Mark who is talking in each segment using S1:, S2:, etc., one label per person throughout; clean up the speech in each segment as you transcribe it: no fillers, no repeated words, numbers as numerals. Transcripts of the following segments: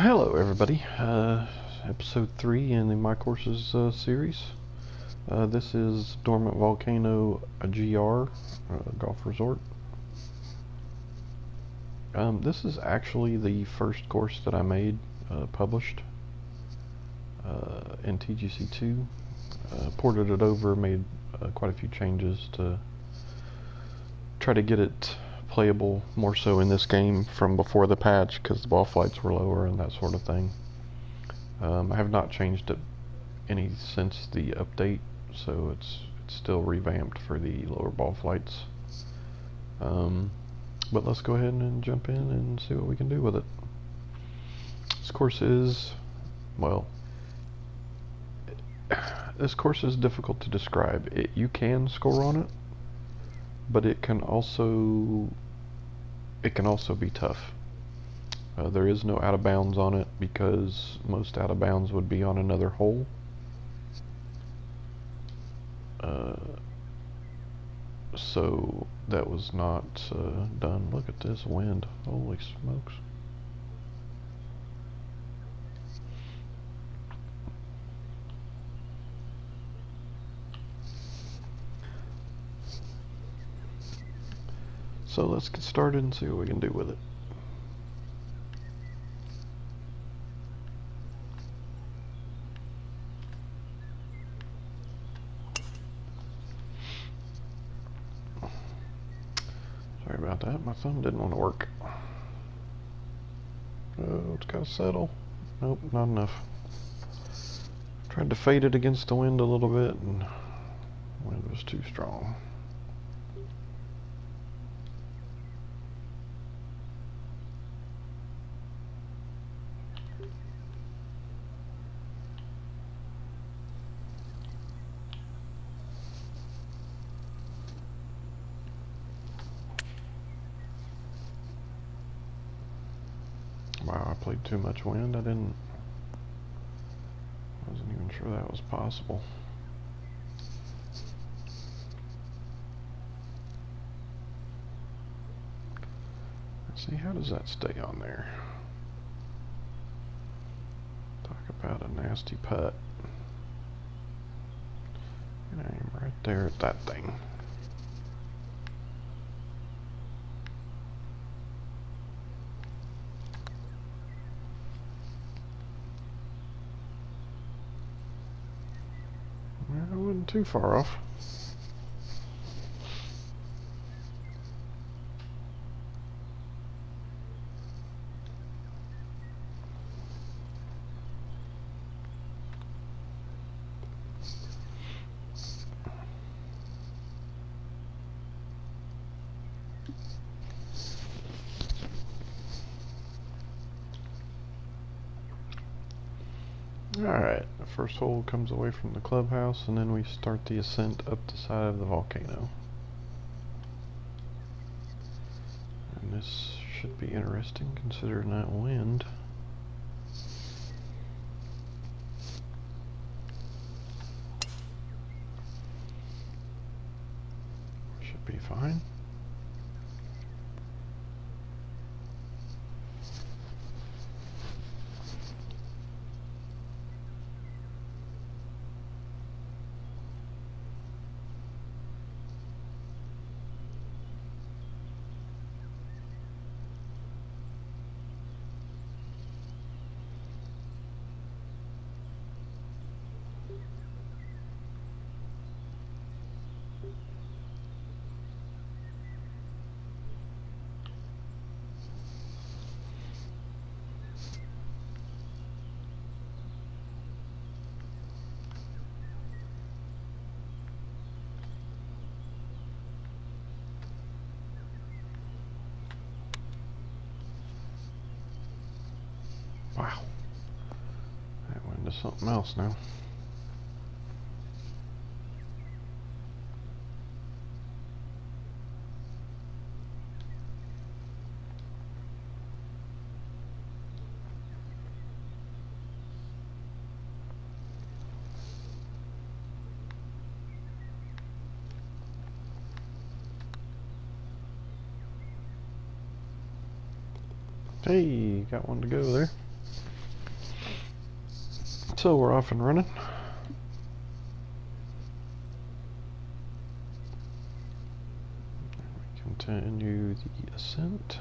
S1: Hello everybody, episode 3 in the My Courses series. This is Dormant Volcano G.R. Golf Resort. This is actually the first course that I made, published in TGC2. Ported it over, made quite a few changes to try to get it playable more so in this game from before the patch, because the ball flights were lower and that sort of thing. I have not changed it any since the update, so it's still revamped for the lower ball flights. But let's go ahead and jump in and see what we can do with it. This course is, well, this course is difficult to describe. You can score on it, but it can also be tough. There is no out of bounds on it because most out of bounds would be on another hole. So that was not done. Look at this wind. Holy smokes. So let's get started and see what we can do with it. Sorry about that, my thumb didn't want to work. Oh, it's got to settle. Nope, not enough. Tried to fade it against the wind a little bit and the wind was too strong. Wow, I played too much wind. I wasn't even sure that was possible. Let's see, how does that stay on there? Talk about a nasty putt. And I am right there at that thing. I wasn't too far off. Alright, the first hole comes away from the clubhouse, and then we start the ascent up the side of the volcano. And this should be interesting considering that wind. Should be fine. Wow. That went into something else now. Hey, got one to go there. So we're off and running. Continue the ascent.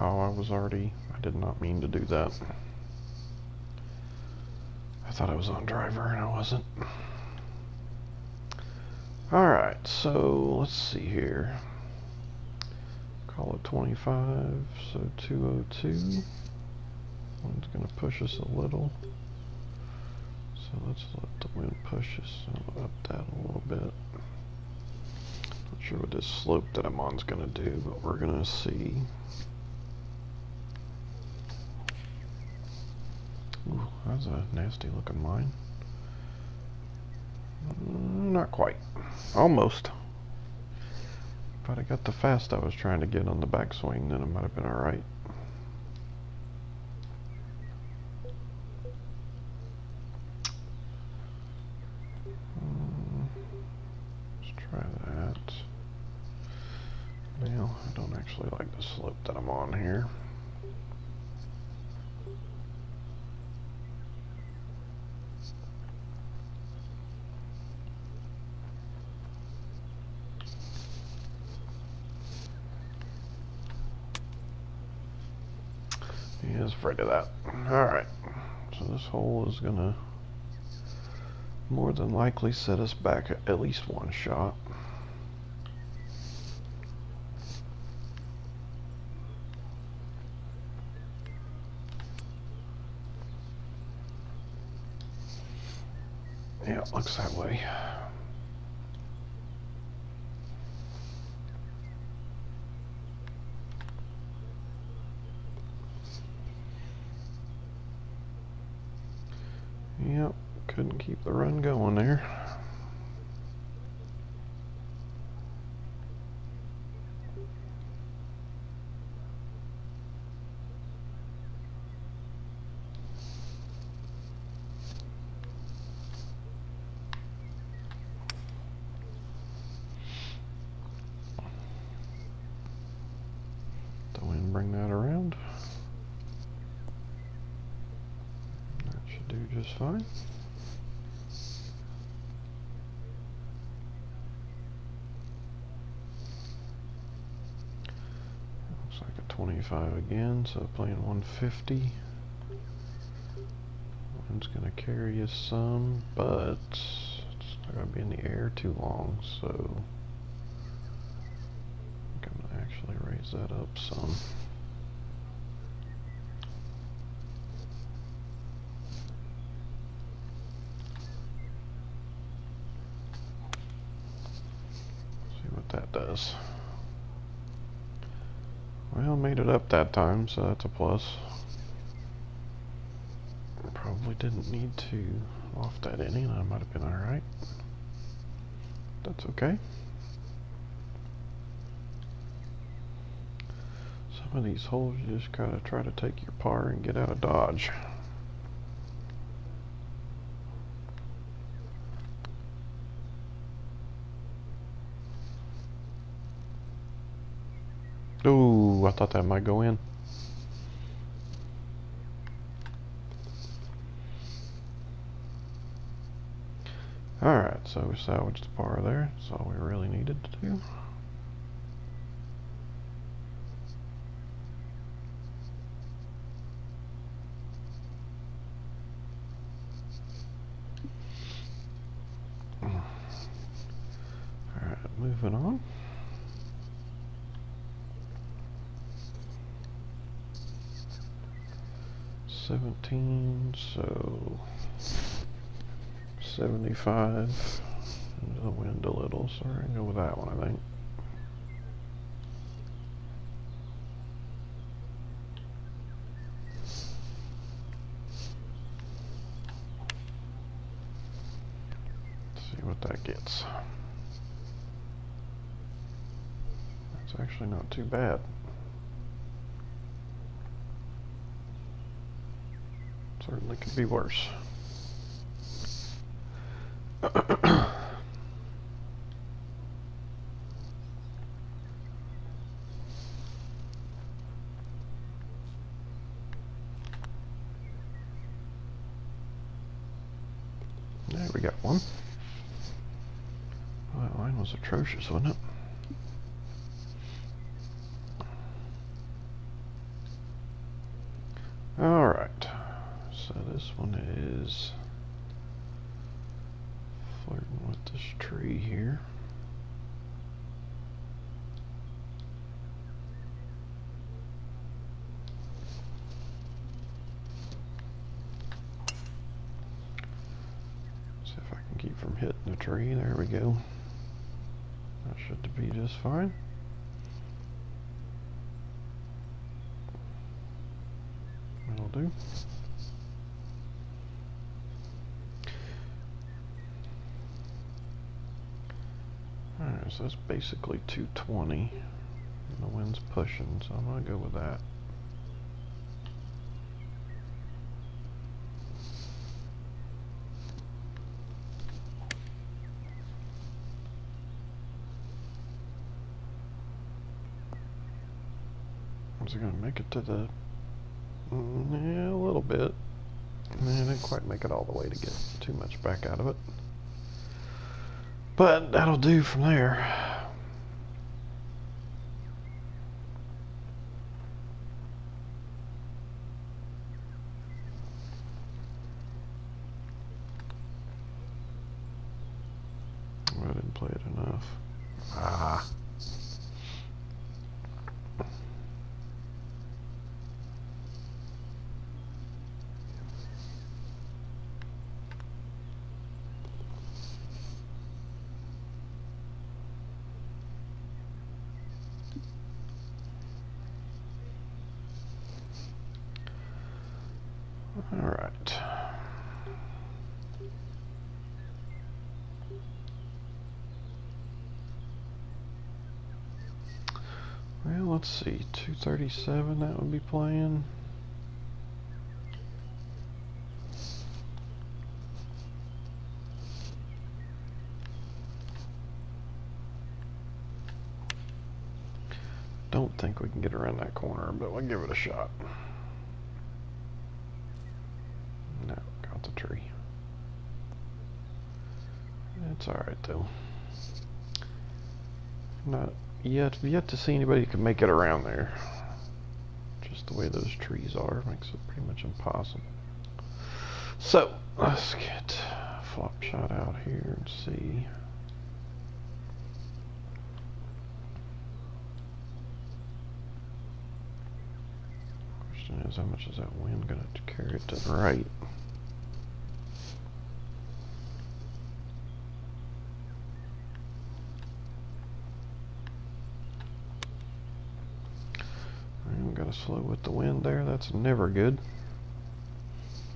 S1: Oh, I did not mean to do that. I thought I was on driver and I wasn't. Alright, so let's see here. Call it 25, so 202. Wind's going to push us a little. So let's let the wind push us up that a little bit. Not sure what this slope that I'm on is going to do, but we're going to see. Ooh, that's a nasty looking line. Not quite. Almost. If I'd have got the fast I was trying to get on the backswing, then it might have been alright. Let's try that. Now, I don't actually like the slope that I'm on here. He is afraid of that. Alright, so this hole is gonna more than likely set us back at least one shot. Yeah, it looks that way. Yep, couldn't keep the run going there. The wind bring that around. That should do just fine. Looks like a 25 again, so playing 150. Wind's gonna carry us some, but it's not gonna be in the air too long, so I'm gonna actually raise that up some. See what that does. Well, made it up that time, so that's a plus. Probably didn't need to loft that in, and I might have been alright. That's okay. Some of these holes you just gotta try to take your par and get out of dodge. Ooh, I thought that might go in. Alright, so we salvaged the par there. That's all we really needed to do. Alright, moving on. So 75. Into the wind a little, so we're gonna go with that one, I think. Let's see what that gets. That's actually not too bad. Certainly could be worse. we got one. Well, that line was atrocious, wasn't it? Alright, so this one is flirting with this tree here. See if I can keep from hitting the tree. There we go. That should be just fine. That'll do. Alright, so that's basically 220. And the wind's pushing, so I'm going to go with that. Is it going to make it to the... yeah, a little bit. I didn't quite make it all the way to get too much back out of it. But that'll do from there. Oh, I didn't play it enough. Ah. All right. Well, let's see. 237, that would be playing. Don't think we can get around that corner, but we'll give it a shot. No, got the tree. It's alright though. Not yet to see anybody who can make it around there. Just the way those trees are makes it pretty much impossible. So let's get a flop shot out here and see. Question is, how much is that wind going to carry it to the right? Got to slow with the wind there. That's never good.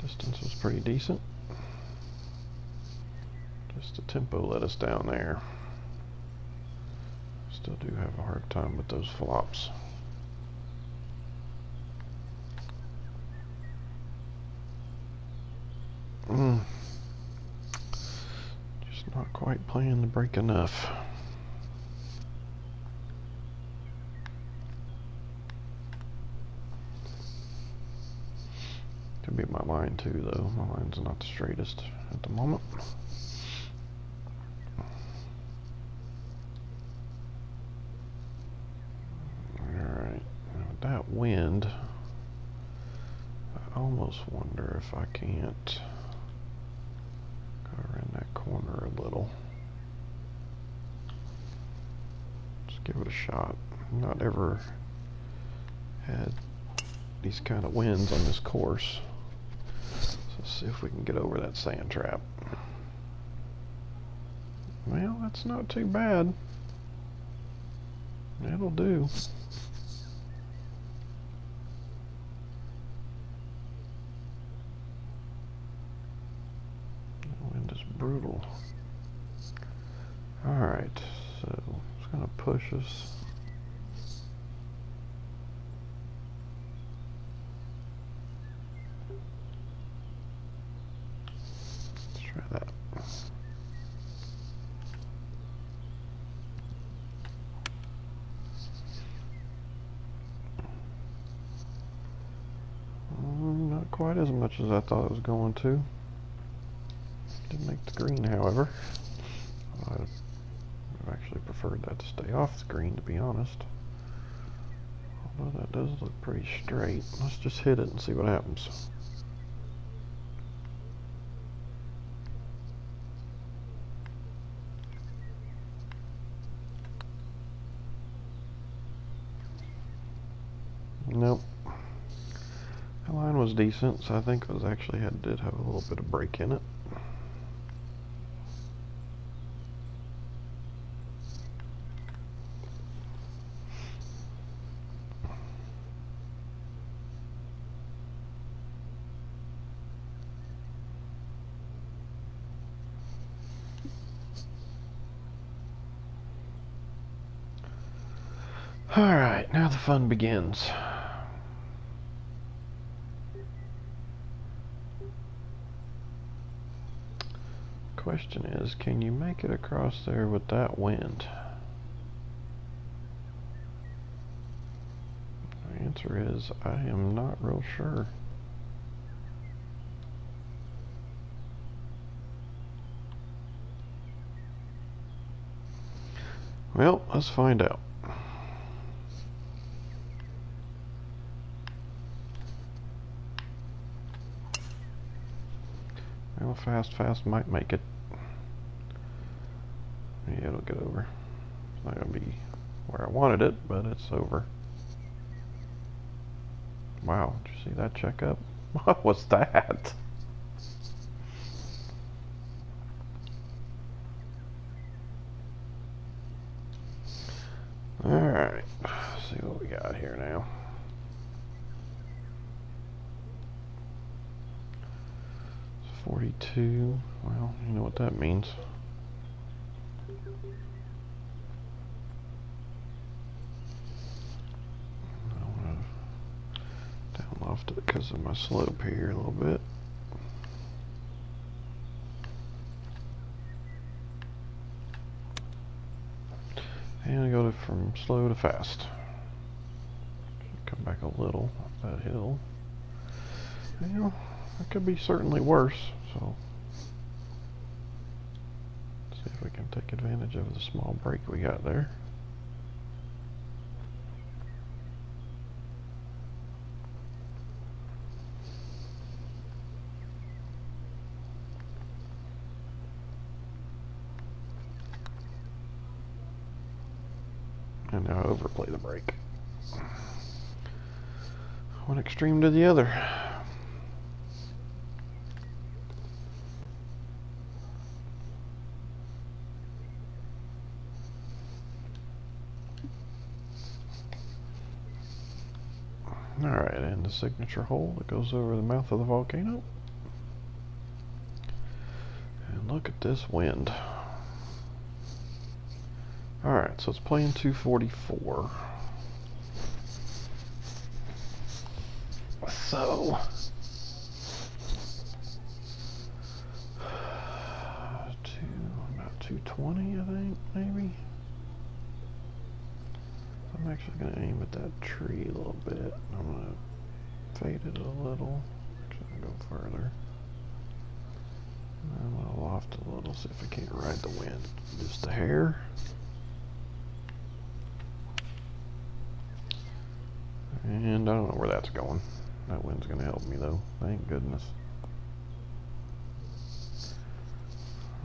S1: Distance was pretty decent. Just the tempo let us down there. Still do have a hard time with those flops. Just not quite playing the break enough. Could be my line too, though. My line's not the straightest at the moment. Alright, with that wind, I almost wonder if I can't go around that corner a little. Just give it a shot. I've not ever had these kind of winds on this course. Let's see if we can get over that sand trap. Well, that's not too bad. That'll do. The wind is brutal. Alright, so it's going to push us. Try that. Not quite as much as I thought it was going to. Didn't make the green, however. I've actually preferred that to stay off the green, to be honest. Although that does look pretty straight. Let's just hit it and see what happens. Nope. That line was decent, so I think it was actually did have a little bit of break in it. Alright, now the fun begins. Question is, can you make it across there with that wind? The answer is, I am not real sure. Well, let's find out. Well, fast might make it. Yeah, it'll get over. It's not going to be where I wanted it, but it's over. Wow, did you see that checkup? What was that? Alright, let's see what we got here now. It's 42. Well, you know what that means. Off to because of my slope here a little bit. And I go from slow to fast. Come back a little up that hill. You know, it could be certainly worse, so let's see if we can take advantage of the small break we got there. And now overplay the brake. One extreme to the other. Alright, and the signature hole that goes over the mouth of the volcano. And look at this wind. Alright, so it's playing 244. So about 220, I think, maybe. I'm actually going to aim at that tree a little bit. I'm going to fade it a little. Actually, I'm going to go further. And I'm going to loft a little, see if I can't ride the wind just a hair. And I don't know where that's going. That wind's going to help me, though. Thank goodness.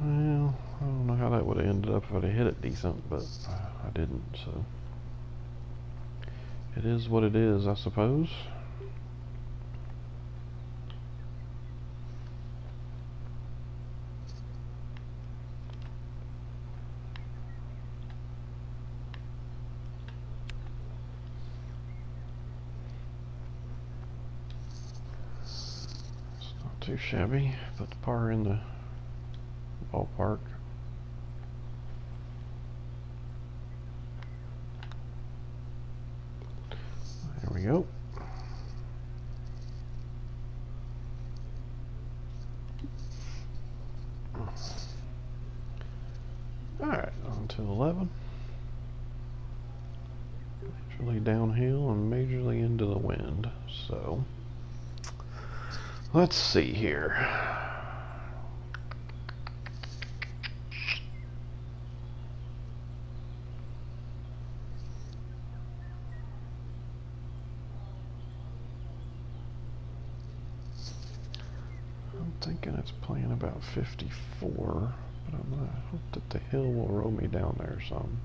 S1: Well, I don't know how that would have ended up if I'd have hit it decent, but I didn't, so it is what it is, I suppose. Too shabby. Put the par in the ballpark. There we go. Alright, on to 11. Majorly downhill and majorly into the wind. So let's see here. thinking it's playing about 54, but I'm gonna hope that the hill will roll me down there some.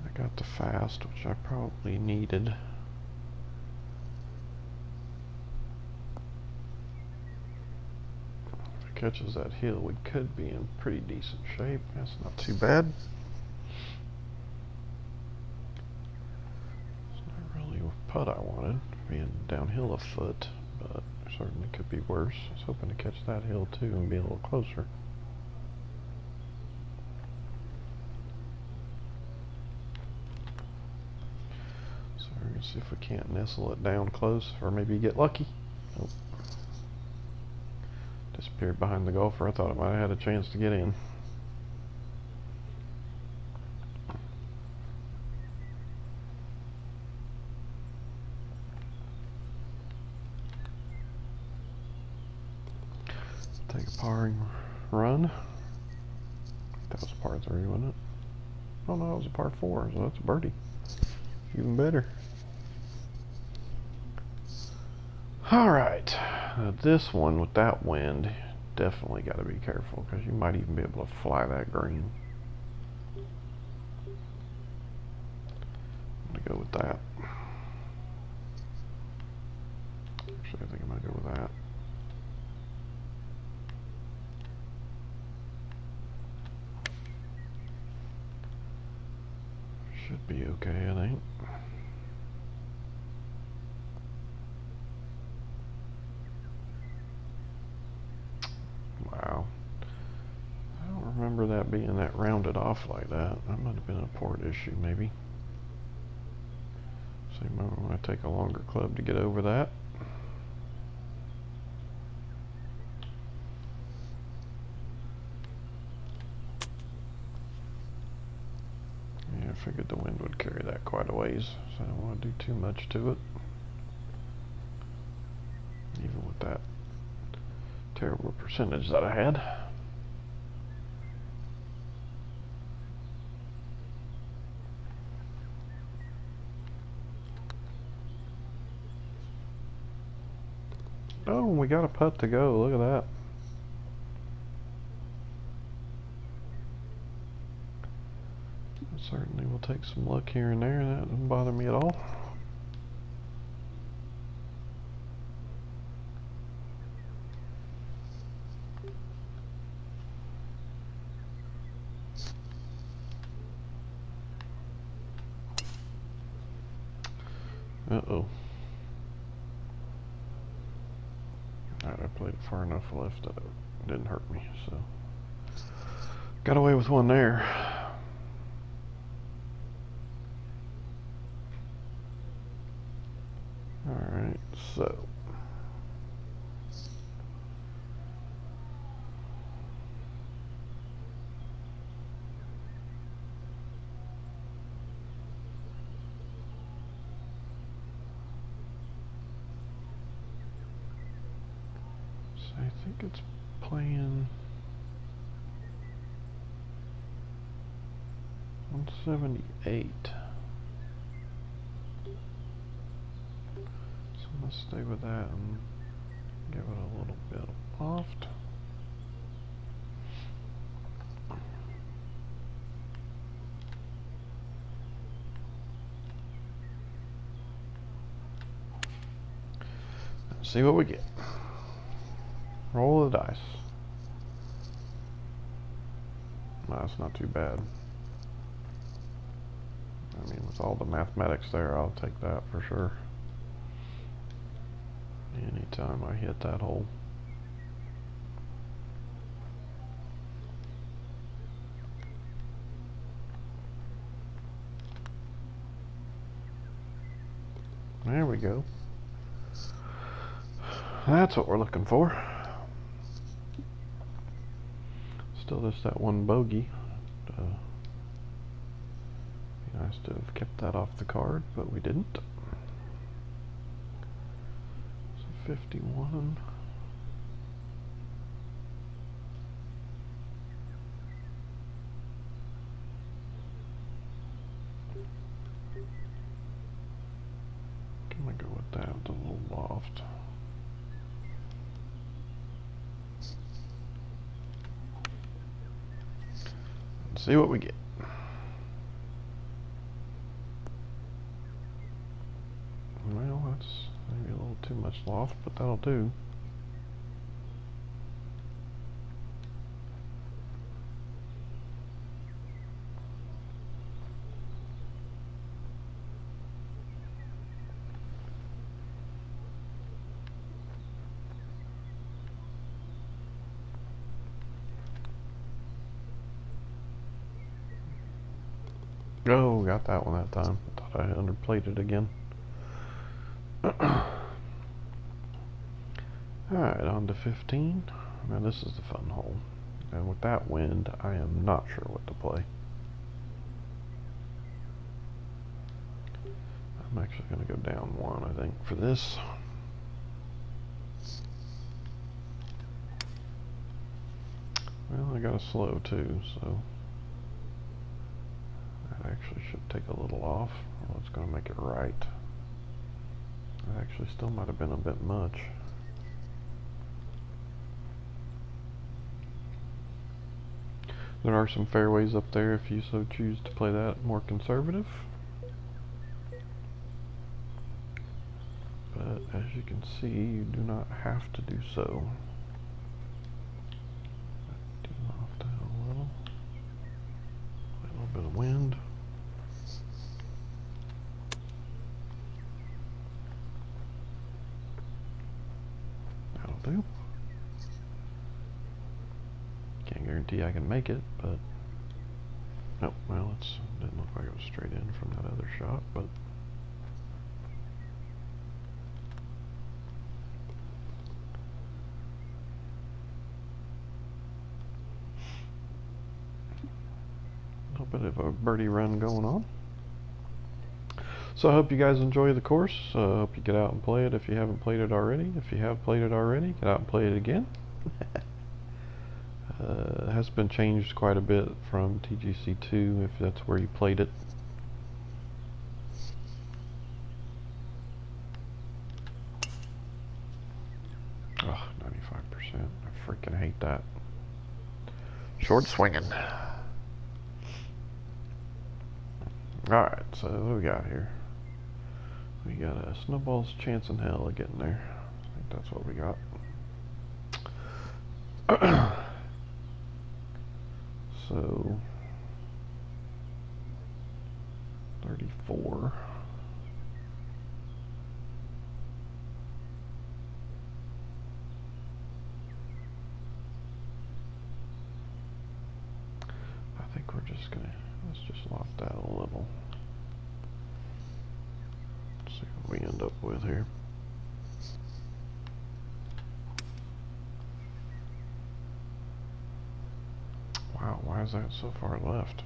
S1: I got the fast, which I probably needed. If it catches that hill, we could be in pretty decent shape. That's not too bad. It's not really a putt I wanted, being downhill a foot, but certainly could be worse. I was hoping to catch that hill too and be a little closer. We're going to see if we can't nestle it down close or maybe get lucky. Nope. Disappeared behind the golfer. I thought it might have had a chance to get in. Take a par and run. That was a par 3, wasn't it? Oh no, it was a par 4, so that's a birdie. Even better. Alright, this one with that wind, definitely got to be careful because you might even be able to fly that green. I'm going to go with that. Actually, I think I'm going to go with that. Should be okay, I think. Wow. I don't remember that being that rounded off like that. That might have been a port issue, maybe. So you might want to take a longer club to get over that. Yeah, I figured the wind would carry that quite a ways, so I don't want to do too much to it. Even with that terrible percentage that I had. Oh, we got a putt to go. Look at that. Certainly will take some luck here and there. That doesn't bother me at all. Uh-oh. Alright, I played it far enough left that it didn't hurt me, so. Got away with one there. Alright, so. I think it's playing 178. So let's stay with that and give it a little bit of loft. Let's see what we get. Roll the dice. No, that's not too bad. I mean, with all the mathematics there, I'll take that for sure. Anytime I hit that hole. There we go. That's what we're looking for. Still just that one bogey. Be nice to have kept that off the card, but we didn't. So 51. loft. Let's see what we get. Well, that's maybe a little too much loft, but that'll do. Oh, got that one that time. Thought I underplayed it again. Alright, on to 15. Now this is the fun hole. And with that wind, I am not sure what to play. I'm actually going to go down one, I think, for this. Well, I got a slow too, so that actually should take a little off. Well, it's going to make it right. That actually still might have been a bit much. There are some fairways up there if you so choose to play that more conservative. But as you can see, you do not have to do so. Off down a little bit of wind. That'll do. Can't guarantee I can make it, but oh well, it didn't look like it was straight in from that other shot, but a little bit of a birdie run going on. So I hope you guys enjoy the course. I hope you get out and play it if you haven't played it already. If you have played it already, get out and play it again. It has been changed quite a bit from TGC2 if that's where you played it. Oh, 95%. I freaking hate that. Short swinging. Alright, so what do we got here? We got a snowball's chance in hell of getting there. I think that's what we got. So 34. I think we're just gonna, let's just lock that a little. See what we end up with here. Wow, why is that so far left?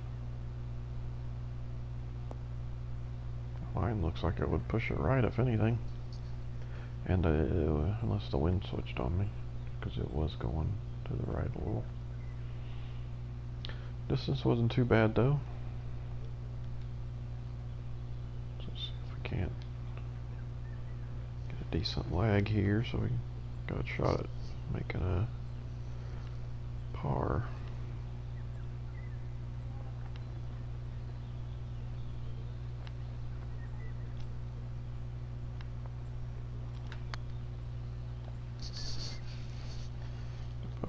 S1: Mine looks like it would push it right, if anything. And unless the wind switched on me, because it was going to the right a little. Distance wasn't too bad though. Let's see if we can't get a decent lag here, so we got a shot at making a par.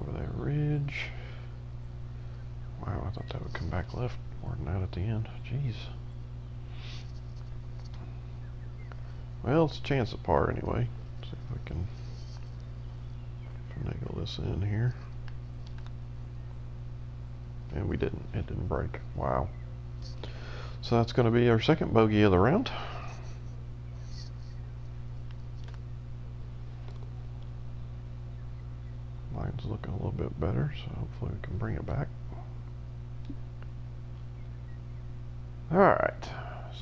S1: Over that ridge. Wow, I thought that would come back left more than that at the end. Jeez. Well, it's a chance at par anyway. See if we can finagle this in here. And we didn't. It didn't break. Wow. So that's going to be our second bogey of the round. Line's looking a little bit better, so hopefully we can bring it back. Alright,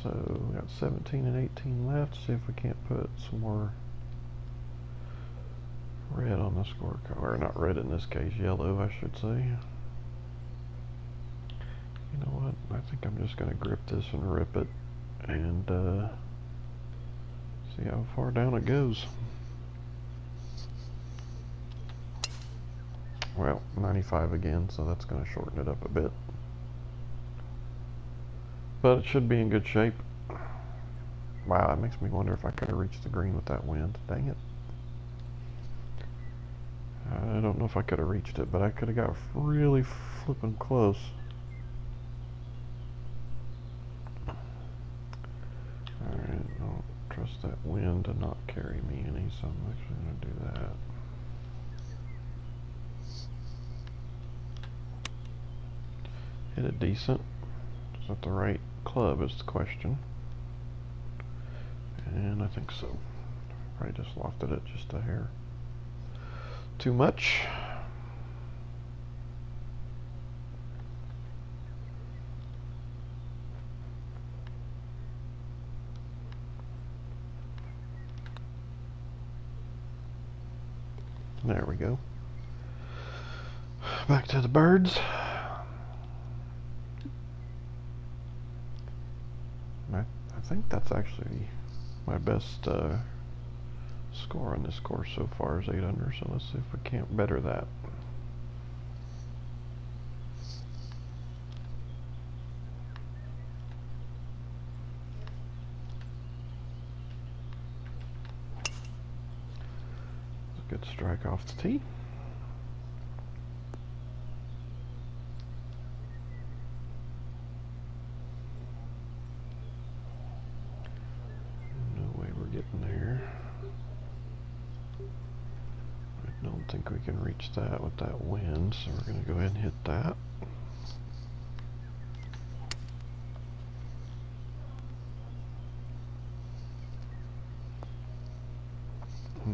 S1: so we got 17 and 18 left. See if we can't put some more red on the scorecard. Or not red in this case, yellow I should say. You know what, I think I'm just going to grip this and rip it and see how far down it goes. Well, 95 again, so that's going to shorten it up a bit. But it should be in good shape. Wow, that makes me wonder if I could have reached the green with that wind. Dang it. I don't know if I could have reached it, but I could have got really flipping close. Alright, I don't trust that wind to not carry me any, so I'm actually going to do that. Hit it decent. Is that the right club is the question. And I think so. Probably just lofted it just a hair too much. There we go. Back to the birds. I think that's actually my best score on this course so far is 8 under, so let's see if we can't better that. Good strike off the tee. No way we're getting there. I don't think we can reach that with that wind, so we're going to go ahead and hit that.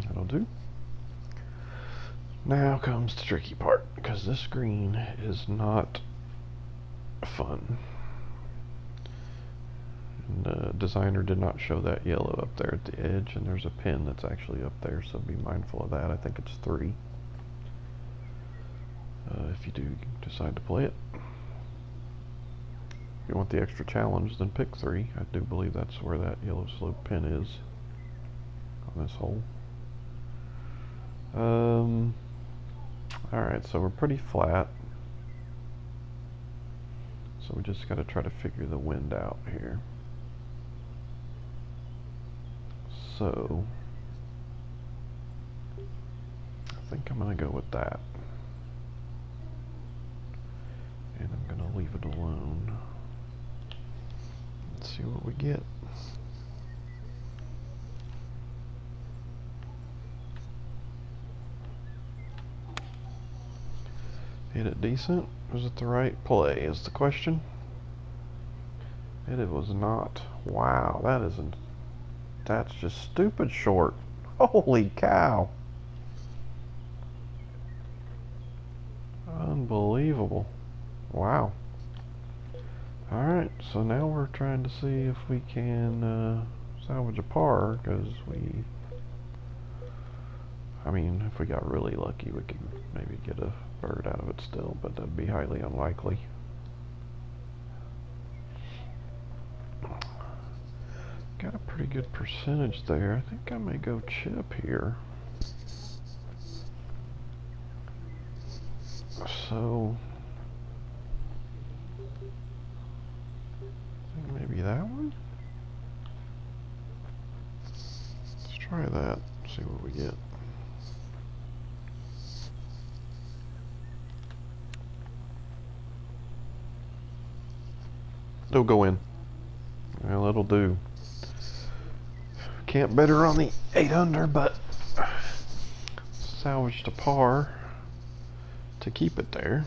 S1: That'll do. Now comes the tricky part, because this green is not fun. And the designer did not show that yellow up there at the edge, and there's a pin that's actually up there, so be mindful of that. I think it's 3. If you do decide to play it. If you want the extra challenge, then pick 3. I do believe that's where that yellow slope pin is on this hole. Alright, so we're pretty flat. So we just got to try to figure the wind out here. So I think I'm going to go with that. And I'm going to leave it alone. Let's see what we get. Hit it decent. Was it the right play is the question. It was not. Wow, that's just stupid short. Holy cow. Unbelievable. Wow. Alright, so now we're trying to see if we can salvage a par, because I mean, if we got really lucky, we could maybe get a bird out of it still, but that'd be highly unlikely. Got a pretty good percentage there. I think I may go chip here. So I think maybe that one. Let's try that. See what we get. It'll go in. Well, it'll do. Can't bet her on the 8 under, but salvaged a par to keep it there.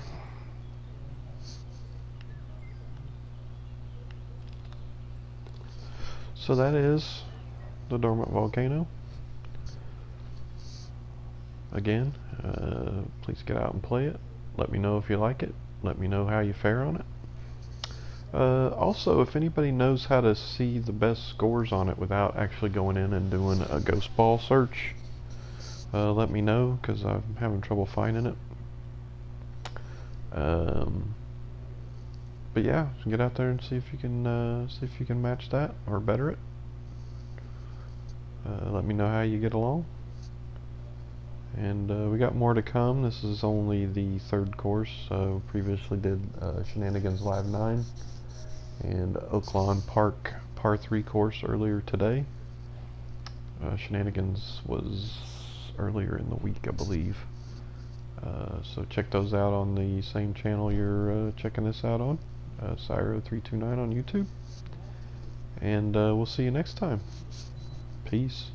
S1: So that is the Dormant Volcano. Again, please get out and play it. Let me know if you like it. Let me know how you fare on it. Also, if anybody knows how to see the best scores on it without actually going in and doing a ghost ball search, let me know, because I'm having trouble finding it. But yeah, get out there and see if you can match that or better it. Let me know how you get along, And we got more to come. This is only the third course. Previously did Shenanigans Live 9 and Oaklawn Park Par 3 course earlier today. Shenanigans was earlier in the week, I believe. So check those out on the same channel you're checking this out on, Cyro329 on YouTube. And we'll see you next time. Peace.